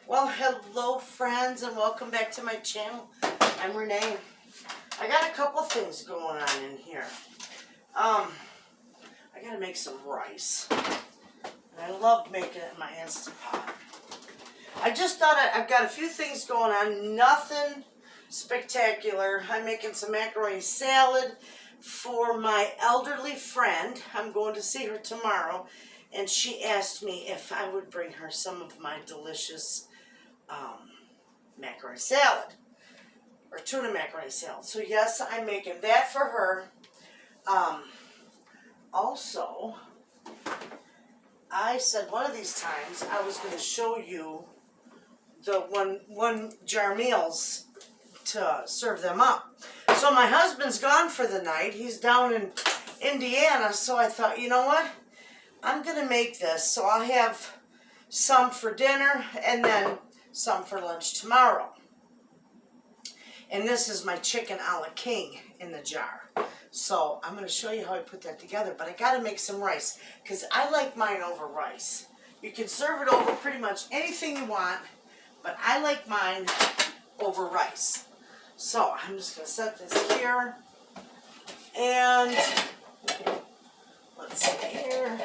Well, hello friends and welcome back to my channel. I'm Renee. I got a couple things going on in here. I gotta make some rice. And I love making it in my Insta Pot. I just thought I've got a few things going on, nothing spectacular. I'm making some macaroni salad for my elderly friend. I'm going to see her tomorrow, and she asked me if I would bring her some of my delicious macaroni salad, or tuna macaroni salad. So yes, I'm making that for her. Also, I said one of these times I was going to show you the one jar meals to serve them up. So my husband's gone for the night. He's down in Indiana, so I thought, you know what? I'm going to make this, so I'll have some for dinner and then some for lunch tomorrow. And this is my chicken a la king in the jar. So I'm going to show you how I put that together, but I got to make some rice because I like mine over rice. You can serve it over pretty much anything you want, but I like mine over rice. So I'm just going to set this here, and let's see here.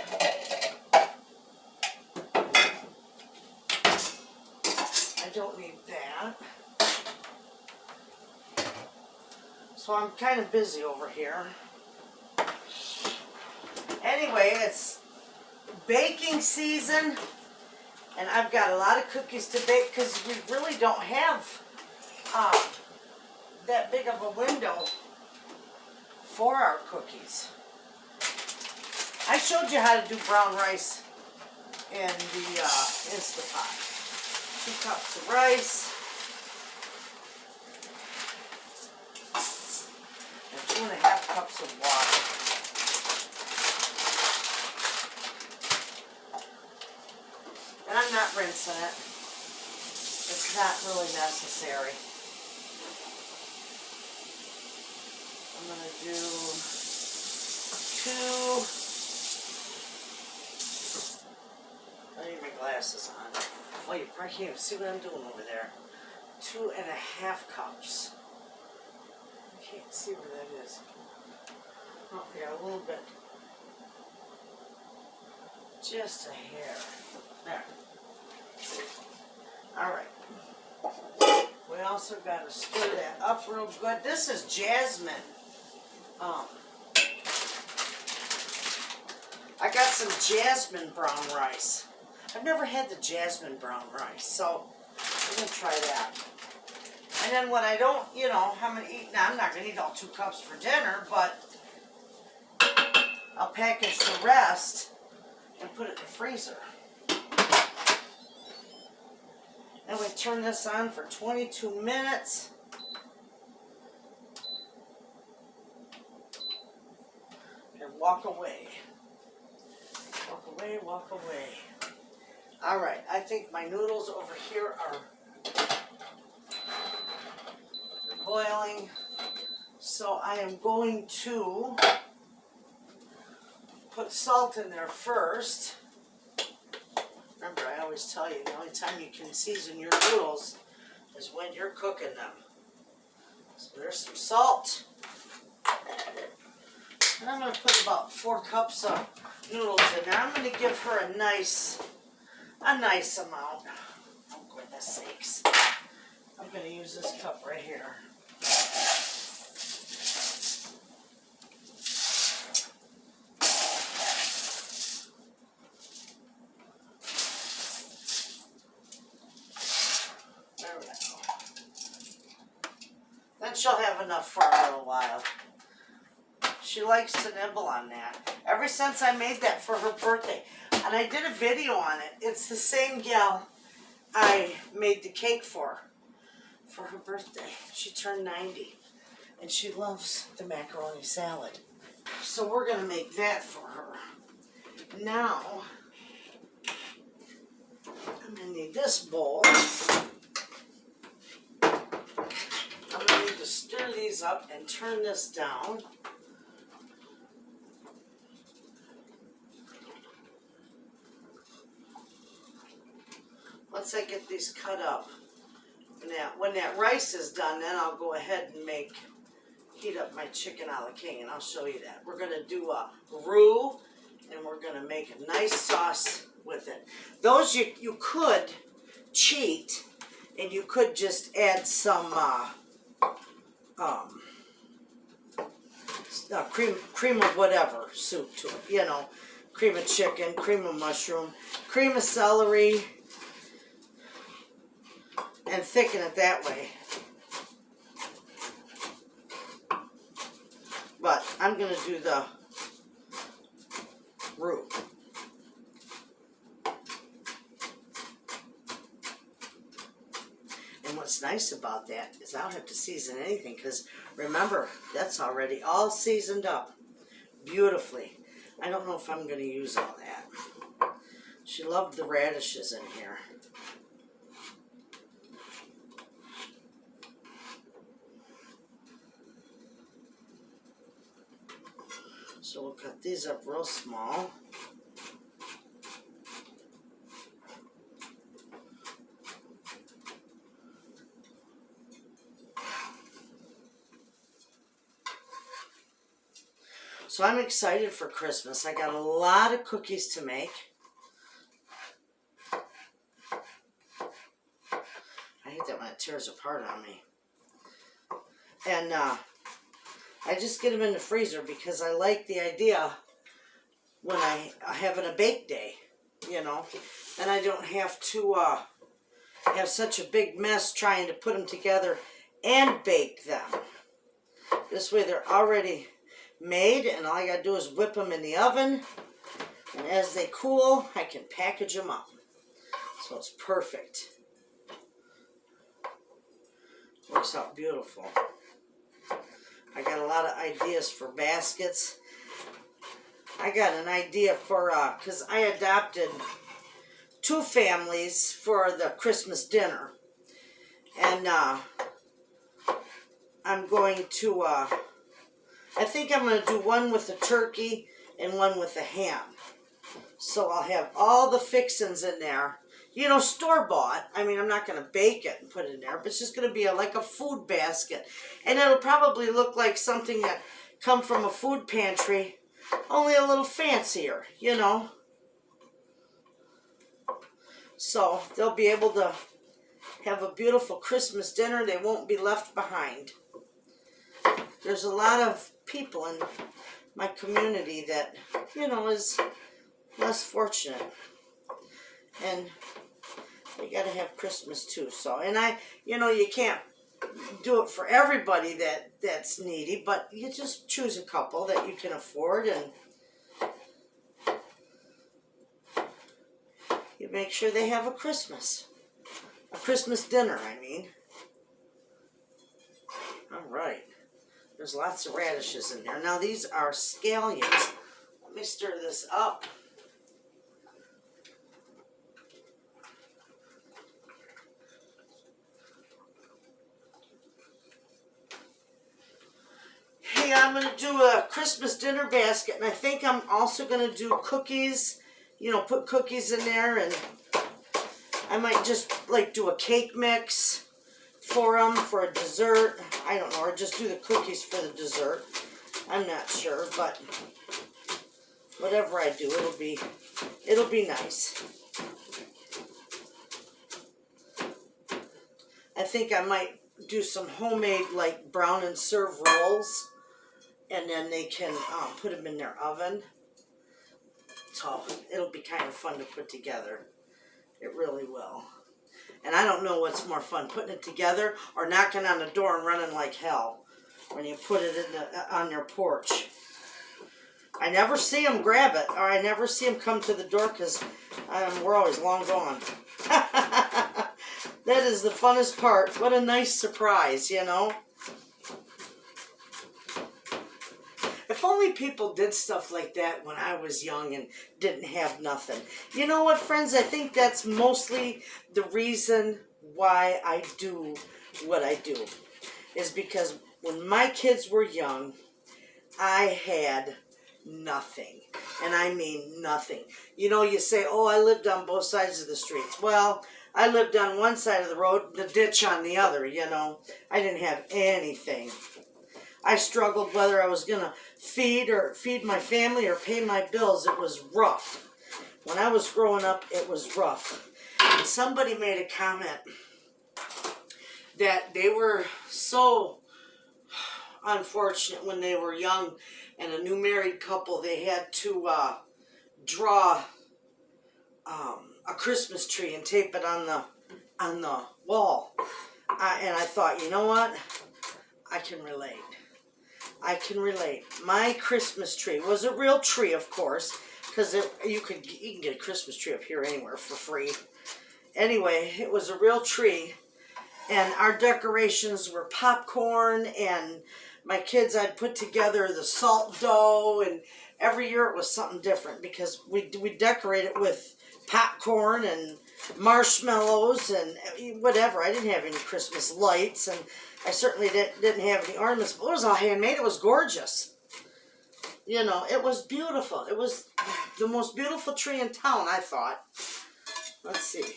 I don't need that. So I'm kind of busy over here. Anyway, it's baking season, and I've got a lot of cookies to bake because we really don't have that big of a window for our cookies. I showed you how to do brown rice in the Insta Pot. 2 cups of rice and 2.5 cups of water. And I'm not rinsing it. It's not really necessary. I'm going to do 2. I need my glasses on. Oh, you probably can't even see what I'm doing over there. 2.5 cups. I can't see where that is. Oh, yeah, a little bit. Just a hair. There. Alright. We also got to stir that up real good. This is jasmine. I got some jasmine brown rice. I've never had the jasmine brown rice, so I'm going to try that. And then what I don't, I'm going to eat, now I'm not going to eat all 2 cups for dinner, but I'll package the rest and put it in the freezer. And we turn this on for 22 minutes. And walk away. Walk away, walk away. Alright, I think my noodles over here are boiling. So I am going to put salt in there first. Remember, I always tell you, the only time you can season your noodles is when you're cooking them. So there's some salt. And I'm going to put about 4 cups of noodles in there. I'm going to give her a nice amount. Oh, goodness sakes. I'm going to use this cup right here. There we go. Then she'll have enough for a little while. She likes to nibble on that. Ever since I made that for her birthday. And I did a video on it. It's the same gal I made the cake for her birthday. She turned 90. And she loves the macaroni salad. So we're going to make that for her. Now, I'm going to need this bowl. I'm going to need to stir these up and turn this down. Let's once I get these cut up, when that rice is done, then I'll go ahead and heat up my chicken a la king, and I'll show you that. We're gonna do a roux, and we're gonna make a nice sauce with it. Those you could cheat, and you could just add some cream of whatever soup to it, you know, cream of chicken, cream of mushroom, cream of celery, and thicken it that way. But I'm going to do the roux. And what's nice about that is I don't have to season anything, because remember, that's already all seasoned up beautifully. I don't know if I'm going to use all that. She loved the radishes in here. So we'll cut these up real small. So I'm excited for Christmas. I got a lot of cookies to make. I hate that when it tears apart on me. And I just get them in the freezer because I like the idea when I having a bake day, you know, and I don't have to have such a big mess trying to put them together and bake them. This way they're already made, and all I gotta do is whip them in the oven, and as they cool, I can package them up. So it's perfect. Works out beautiful. I got a lot of ideas for baskets. I got an idea for, because I adopted 2 families for the Christmas dinner. And I'm going to, I think I'm going to do one with the turkey and one with the ham. So I'll have all the fixings in there. You know, store-bought. I mean, I'm not going to bake it and put it in there, but it's just going to be like a food basket. And it'll probably look like something that come from a food pantry, only a little fancier, you know. So they'll be able to have a beautiful Christmas dinner. They won't be left behind. There's a lot of people in my community that, you know, is less fortunate. And you got to have Christmas too. So, and you know, you can't do it for everybody that's needy, but you just choose a couple that you can afford, and you make sure they have a Christmas dinner, I mean. All right. There's lots of radishes in there. Now these are scallions. Let me stir this up. Hey, I'm going to do a Christmas dinner basket, and I think I'm also going to do cookies. You know, put cookies in there, and I might just like do a cake mix for them for a dessert. I don't know, or just do the cookies for the dessert. I'm not sure, but whatever I do, it'll be nice. I think I might do some homemade like brown and serve rolls, and then they can put them in their oven. So it'll be kind of fun to put together. It really will. And I don't know what's more fun, putting it together or knocking on the door and running like hell when you put it on your porch. I never see them grab it, or I never see them come to the door because we're always long gone. That is the funnest part. What a nice surprise, you know. If only people did stuff like that when I was young and didn't have nothing. You know what, friends? I think that's mostly the reason why I do what I do. Is because when my kids were young, I had nothing. And I mean nothing. You know, you say, oh, I lived on both sides of the streets. Well, I lived on one side of the road, the ditch on the other, you know. I didn't have anything. I struggled whether I was going to feed my family or pay my bills. It was rough. When I was growing up, it was rough. And somebody made a comment that they were so unfortunate when they were young and a new married couple, they had to draw a Christmas tree and tape it on the wall. And I thought, you know what? I can relate. I can relate. My Christmas tree was a real tree, of course, because you can get a Christmas tree up here anywhere for free. Anyway, it was a real tree, and our decorations were popcorn, and my kids, I'd put together the salt dough, and every year it was something different because we decorate it with popcorn and marshmallows and whatever. I didn't have any Christmas lights, and I certainly didn't have any ornaments, but it was all handmade. It was gorgeous. You know, it was beautiful. It was the most beautiful tree in town, I thought. Let's see.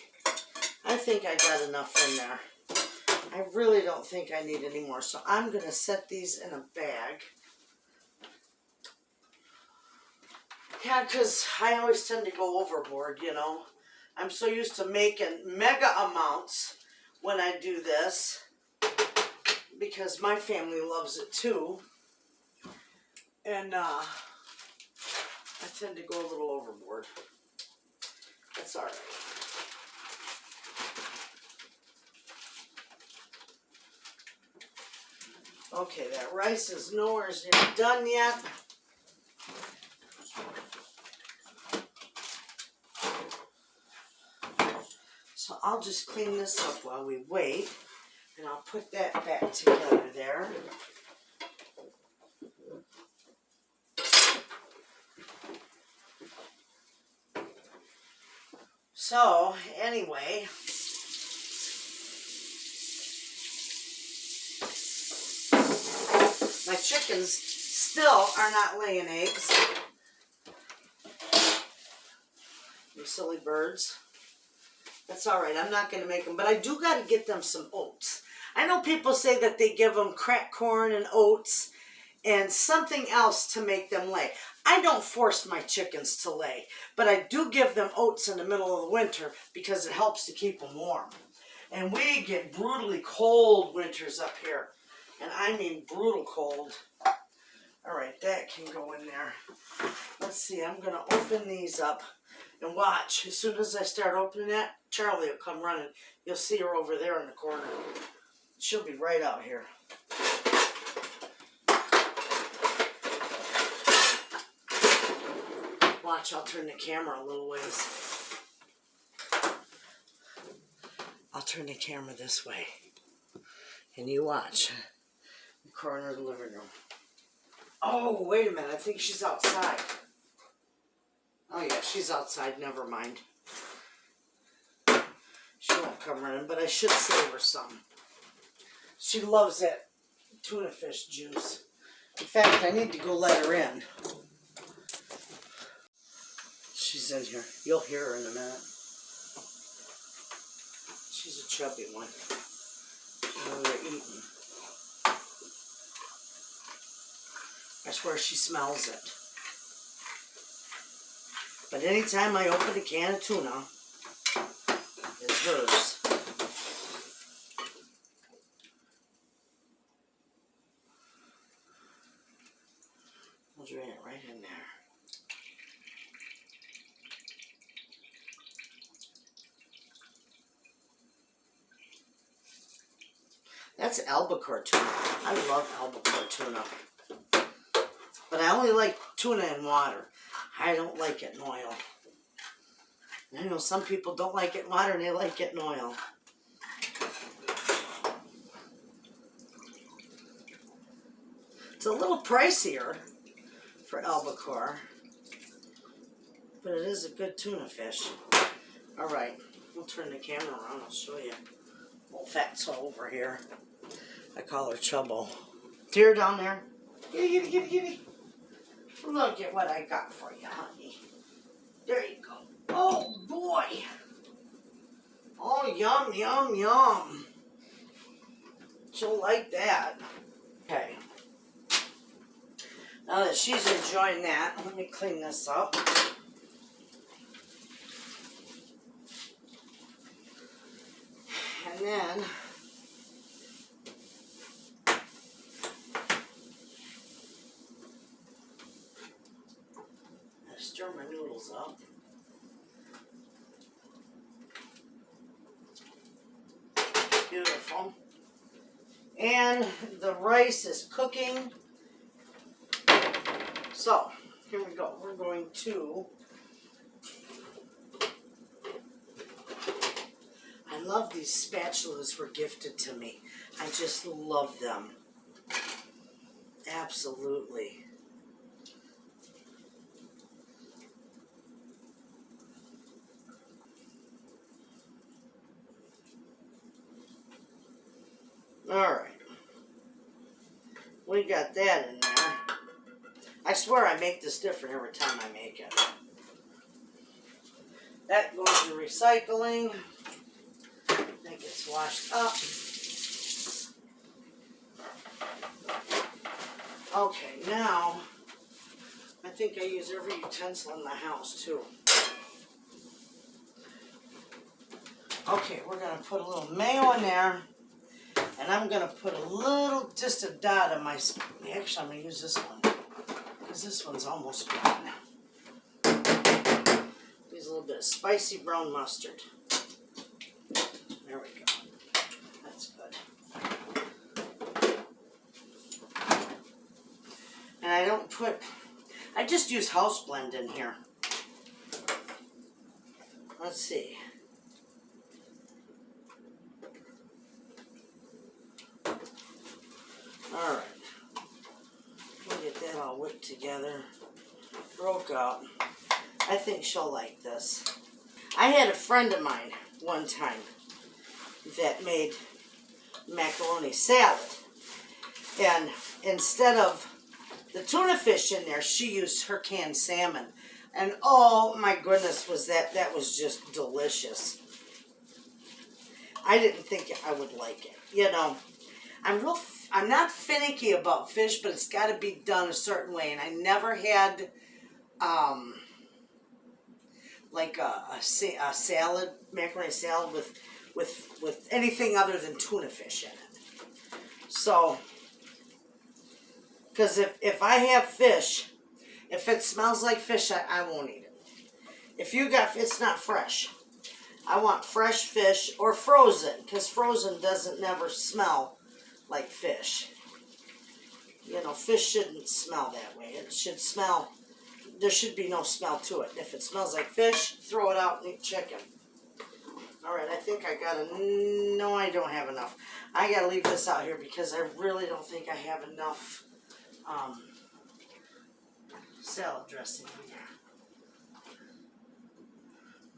I think I got enough in there. I really don't think I need any more, so I'm going to set these in a bag. Yeah, because I always tend to go overboard, you know. I'm so used to making mega amounts when I do this because my family loves it too. And I tend to go a little overboard. That's all right. Okay, that rice is nowhere near done yet. So I'll just clean this up while we wait, and I'll put that back together there. So, anyway, my chickens still are not laying eggs. You silly birds. That's all right. I'm not going to make them, but I do got to get them some oats. I know people say that they give them cracked corn and oats and something else to make them lay. I don't force my chickens to lay, but I do give them oats in the middle of the winter because it helps to keep them warm. And we get brutally cold winters up here, and I mean brutal cold. All right, that can go in there. Let's see, I'm going to open these up and watch. As soon as I start opening that, Charlie will come running. You'll see her over there in the corner. She'll be right out here. Watch, I'll turn the camera a little ways. I'll turn the camera this way. And you watch. The corner of the living room. Oh, wait a minute. I think she's outside. Oh, yeah, she's outside. Never mind. She won't come running, but I should save her some. She loves that tuna fish juice. In fact, I need to go let her in. She's in here. You'll hear her in a minute. She's a chubby one. They're eating. I swear she smells it. But anytime I open a can of tuna, it's hers. We'll drain it right in there. That's albacore tuna. I love albacore tuna. But I only like tuna in water. I don't like it in oil. I know some people don't like it in water and they like it in oil. It's a little pricier for albacore, but it is a good tuna fish. All right, we'll turn the camera around. I'll show you. Old fatso over here. I call her Chubbo. Deer down there. Giddy, giddy, giddy. Look at what I got for you, honey. There you go. Oh, boy. Oh, yum, yum, yum. She'll like that. Okay. Now that she's enjoying that, let me clean this up. And then I stir my noodles up. Beautiful. And the rice is cooking. So, here we go. We're going to... I love these spatulas were gifted to me. I just love them. Absolutely. Alright. We got that in there. I swear I make this different every time I make it. That goes to recycling. That gets washed up. Okay, now I think I use every utensil in the house too. Okay, we're going to put a little mayo in there. And I'm going to put a little, just a dot of my, actually I'm going to use this one. Because this one's almost gone. Use a little bit of spicy brown mustard. There we go. That's good. And I don't put, I just use house blend in here. Let's see. Alright. We'll get that all whipped together. Broke up. I think she'll like this. I had a friend of mine one time that made macaroni salad. And instead of the tuna fish in there, she used her canned salmon. And oh my goodness, that was just delicious. I didn't think I would like it. You know, I'm not finicky about fish, but it's got to be done a certain way. And I never had like a salad, macaroni salad with anything other than tuna fish in it. So, because if I have fish, if it smells like fish, I won't eat it. If you got, it's not fresh. I want fresh fish or frozen, because frozen doesn't never smell like fish. You know, fish shouldn't smell that way. It should smell, there should be no smell to it. If it smells like fish, throw it out and eat chicken. Alright, I think I got no, I don't have enough. I gotta leave this out here because I really don't think I have enough salad dressing in here.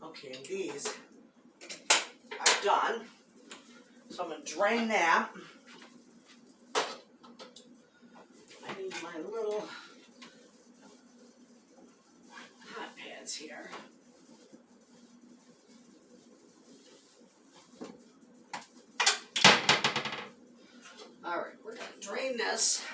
Okay, and these are done. So I'm going to drain that. I need my little hot pads here. Alright, we're going to drain this.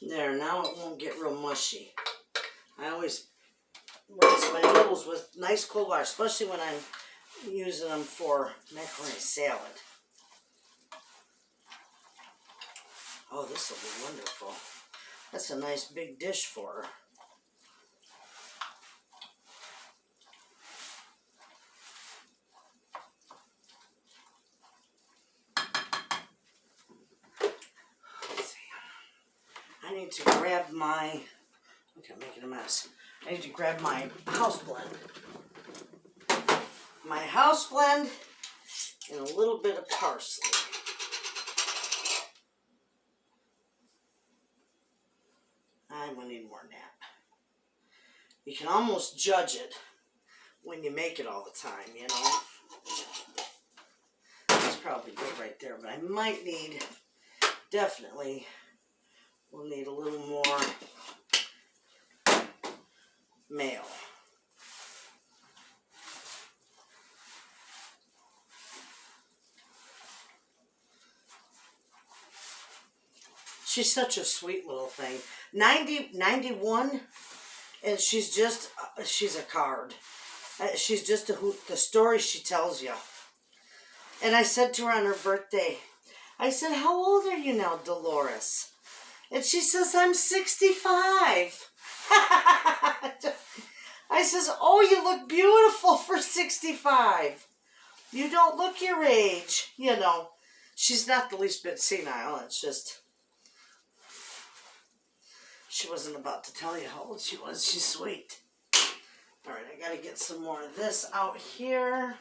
There, now it won't get real mushy. I always rinse my noodles with nice cold water, especially when I'm using them for macaroni salad. Oh, this will be wonderful. That's a nice big dish for her. I need to grab my, okay, I'm making a mess. I need to grab my house blend. My house blend and a little bit of parsley. I'm going to need more than that. You can almost judge it when you make it all the time, you know. That's probably good right there, but I might need definitely We'll need a little more mail. She's such a sweet little thing. 91, and she's a card. She's just a hoot. The story she tells you. And I said to her on her birthday, I said, how old are you now, Dolores? And she says, I'm 65. I says, oh, you look beautiful for 65. You don't look your age. You know, she's not the least bit senile. It's just, she wasn't about to tell you how old she was. She's sweet. All right, I got to get some more of this out here.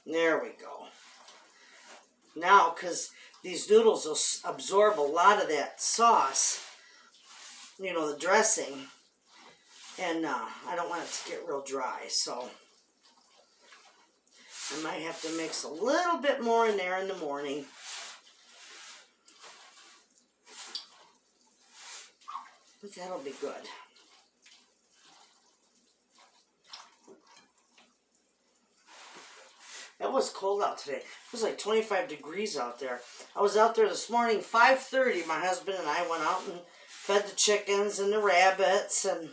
There we go. Now, because these noodles will absorb a lot of that sauce, you know, the dressing, and I don't want it to get real dry, so I might have to mix a little bit more in there in the morning. But that'll be good. It was cold out today. It was like 25 degrees out there. I was out there this morning, 5:30. My husband and I went out and fed the chickens and the rabbits. And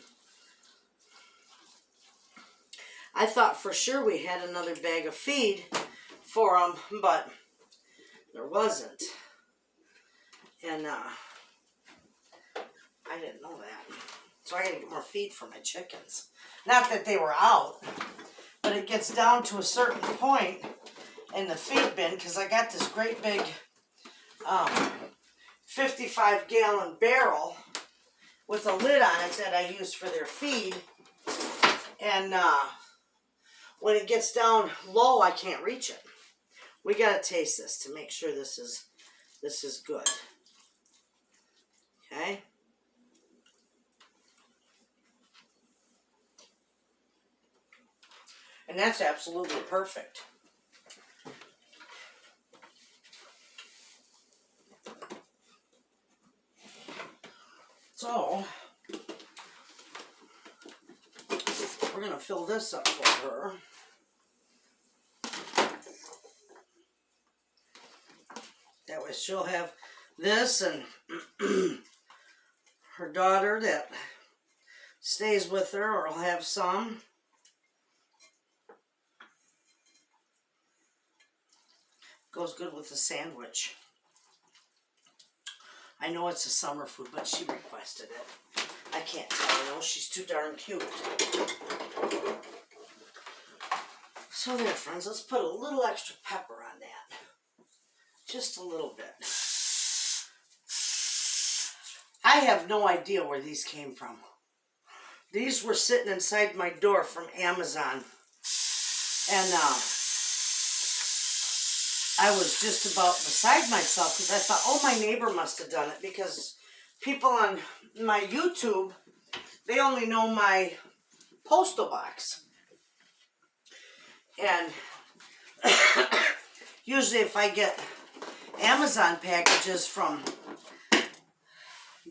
I thought for sure we had another bag of feed for them, but there wasn't. And I didn't know that. So I got to get more feed for my chickens. Not that they were out. But it gets down to a certain point in the feed bin, because I got this great big 55-gallon barrel with a lid on it that I use for their feed. And when it gets down low, I can't reach it. We got to taste this to make sure this is good. Okay. And that's absolutely perfect. So, we're going to fill this up for her. That way she'll have this, and her daughter that stays with her will have some. Goes good with the sandwich. I know it's a summer food, but she requested it. I can't tell her, no, she's too darn cute. So there, friends, let's put a little extra pepper on that. Just a little bit. I have no idea where these came from. These were sitting inside my door from Amazon. And I was just about beside myself because I thought, oh, my neighbor must have done it, because people on my YouTube, they only know my postal box. And usually if I get Amazon packages from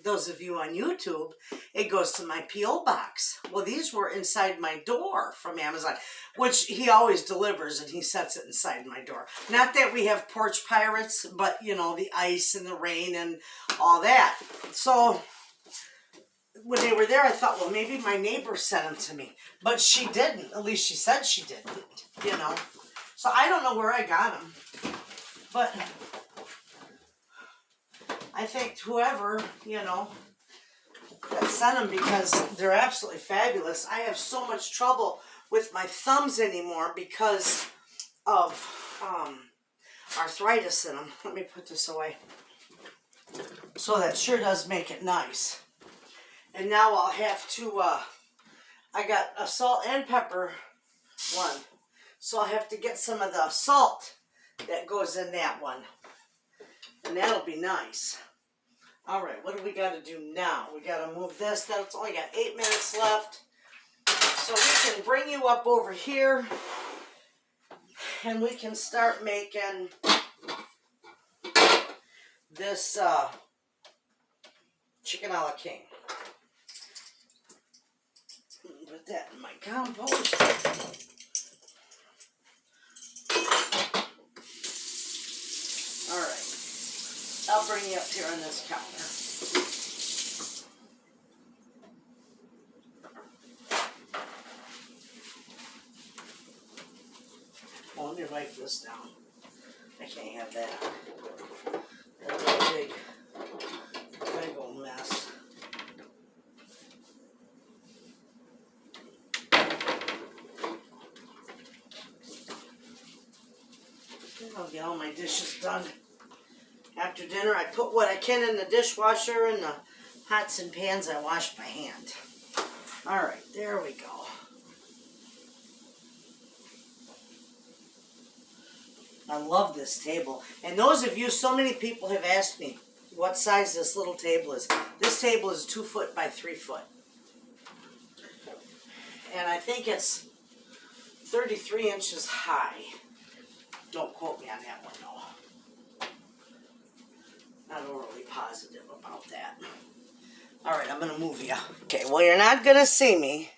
those of you on YouTube, it goes to my P.O. box. Well, these were inside my door from Amazon, which he always delivers, and he sets it inside my door. Not that we have porch pirates, but, you know, the ice and the rain and all that. So when they were there, I thought, well, maybe my neighbor sent them to me. But she didn't. At least she said she didn't, you know. So I don't know where I got them. But I thanked whoever, you know, that sent them, because they're absolutely fabulous. I have so much trouble with my thumbs anymore because of arthritis in them. Let me put this away. So that sure does make it nice. And now I'll have to I got a salt and pepper one. So I'll have to get some of the salt that goes in that one. And that'll be nice. All right, what do we got to do now? We got to move this. That's only got 8 minutes left. So we can bring you up over here and we can start making this chicken a la king. Put that in my compost. All right, I'll bring you up here on this counter. Well, let me write this down. I can't have that. That's a big old mess. I'll get all my dishes done. After dinner, I put what I can in the dishwasher, and the pots and pans I wash by hand. All right, there we go. I love this table. And those of you, so many people have asked me what size this little table is. This table is 2 foot by 3 foot. And I think it's 33 inches high. Don't quote me on that one, though. Not overly positive about that. All right, I'm going to move you. Okay, well, you're not going to see me,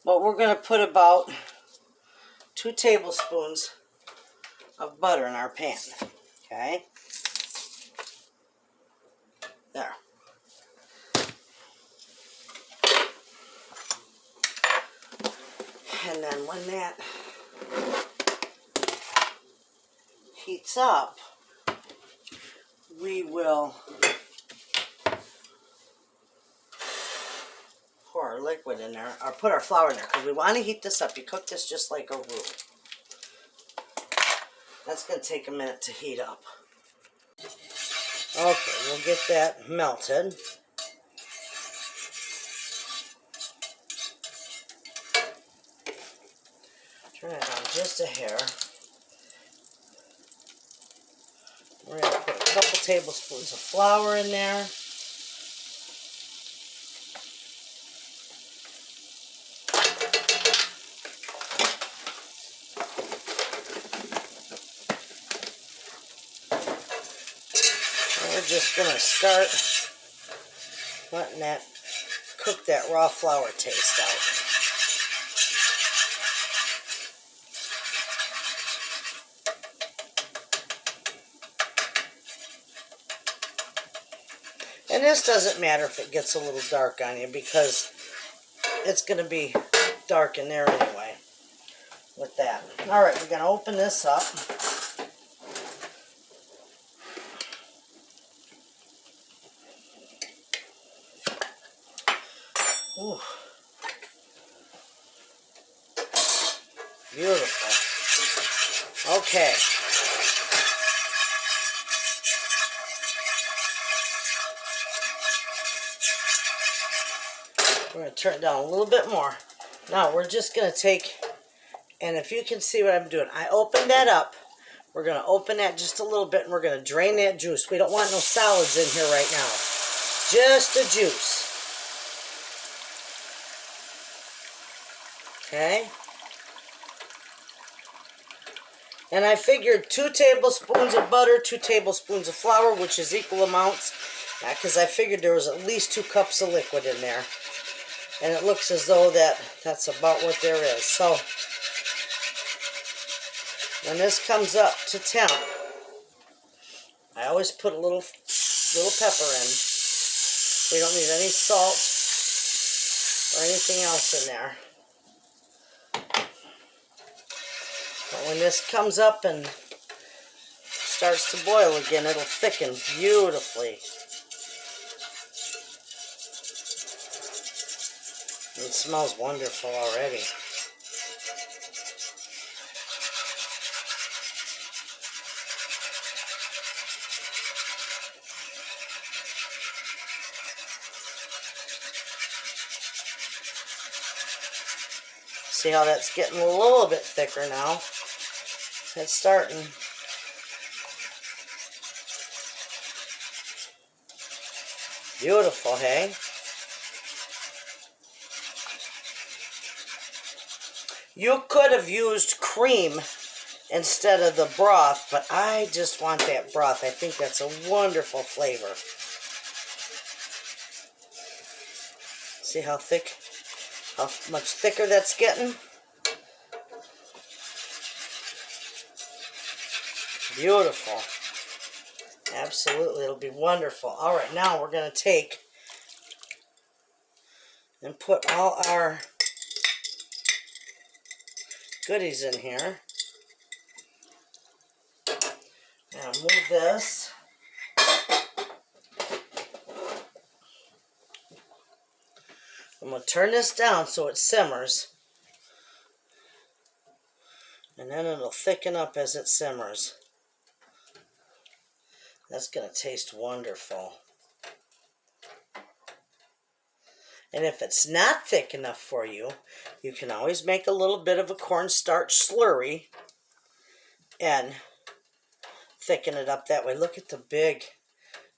but we're going to put about 2 tablespoons of butter in our pan. Okay? There. And then when that heats up, we will pour our liquid in there, or put our flour in there, because we want to heat this up. You cook this just like a roux. That's going to take a minute to heat up. Okay, we'll get that melted. Turn it on just a hair. We're going to put a couple tablespoons of flour in there. We're just going to start letting that cook that raw flour taste out. And this doesn't matter if it gets a little dark on you, because it's going to be dark in there anyway with that. All right, we're going to open this up. Ooh. Beautiful. Okay. We're going to turn it down a little bit more. Now we're just going to take, and if you can see what I'm doing, I opened that up. We're going to open that just a little bit, and we're going to drain that juice. We don't want no solids in here right now. Just the juice. Okay? And I figured 2 tablespoons of butter, 2 tablespoons of flour, which is equal amounts, because I figured there was at least 2 cups of liquid in there. And it looks as though that's about what there is. So when this comes up to temp, I always put a little pepper in. We don't need any salt or anything else in there. But when this comes up and starts to boil again, it'll thicken beautifully. It smells wonderful already. See how that's getting a little bit thicker now? It's starting. Beautiful, hey? You could have used cream instead of the broth, but I just want that broth. I think that's a wonderful flavor. See how thick, how much thicker that's getting? Beautiful. Absolutely, it'll be wonderful. All right, now we're going to take and put all our goodies in here. Now move this. I'm going to turn this down so it simmers. And then it'll thicken up as it simmers. That's going to taste wonderful. And if it's not thick enough for you, you can always make a little bit of a cornstarch slurry and thicken it up that way. Look at the big,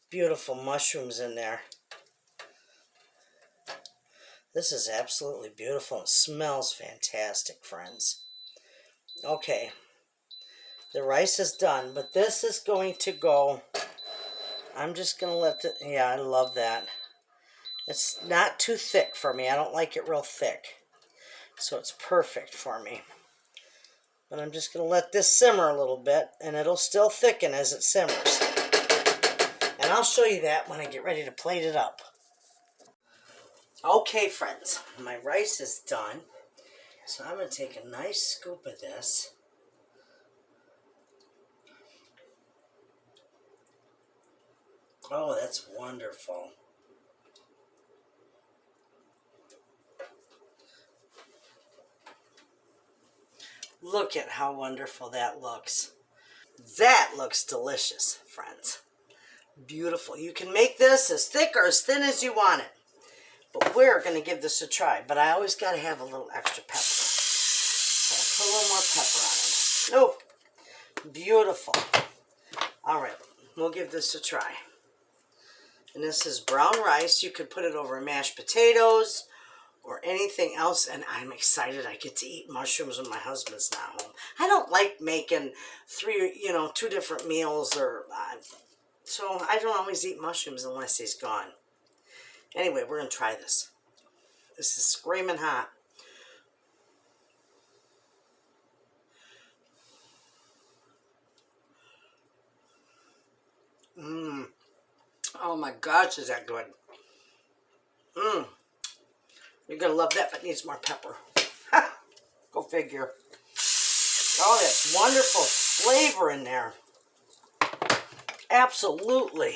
beautiful mushrooms in there. This is absolutely beautiful. It smells fantastic, friends. Okay, the rice is done, but this is going to go, I'm just going to let it, yeah, I love that. It's not too thick for me. I don't like it real thick, so it's perfect for me. But I'm just going to let this simmer a little bit, and it'll still thicken as it simmers. And I'll show you that when I get ready to plate it up. Okay, friends, my rice is done. So I'm going to take a nice scoop of this. Oh, that's wonderful. Look at how wonderful that looks. That looks delicious, friends. Beautiful. You can make this as thick or as thin as you want it. But we're going to give this a try. But I always got to have a little extra pepper. So I'll put a little more pepper on it. Oh, beautiful. All right, we'll give this a try. And this is brown rice. You could put it over mashed potatoes or anything else. And I'm excited I get to eat mushrooms when my husband's not home. I don't like making two different meals, so I don't always eat mushrooms unless he's gone. Anyway, we're going to try this. This is screaming hot. Oh my gosh, is that good. You're going to love that, but it needs more pepper. Go figure. Oh, that's wonderful flavor in there. Absolutely.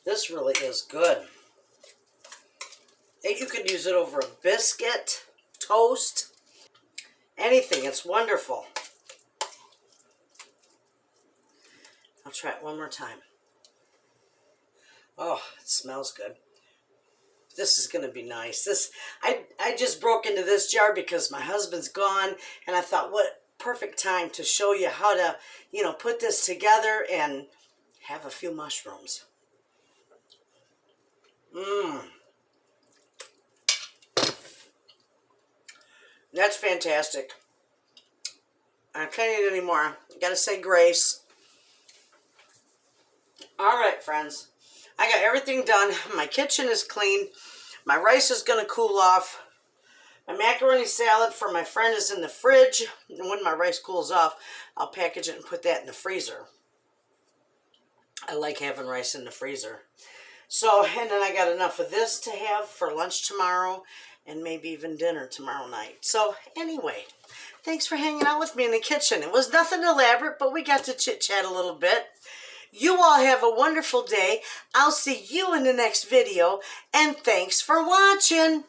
This really is good. You could use it over a biscuit, toast, anything. It's wonderful. I'll try it one more time. Oh, it smells good. This is going to be nice. I just broke into this jar because my husband's gone, and I thought, what perfect time to show you how to, put this together and have a few mushrooms. That's fantastic. I can't eat anymore. Gotta say grace. All right, friends. I got everything done. My kitchen is clean. My rice is going to cool off. My macaroni salad for my friend is in the fridge. And when my rice cools off, I'll package it and put that in the freezer. I like having rice in the freezer. So, and then I got enough of this to have for lunch tomorrow and maybe even dinner tomorrow night. So, anyway, thanks for hanging out with me in the kitchen. It was nothing elaborate, but we got to chit-chat a little bit. You all have a wonderful day. I'll see you in the next video, and thanks for watching.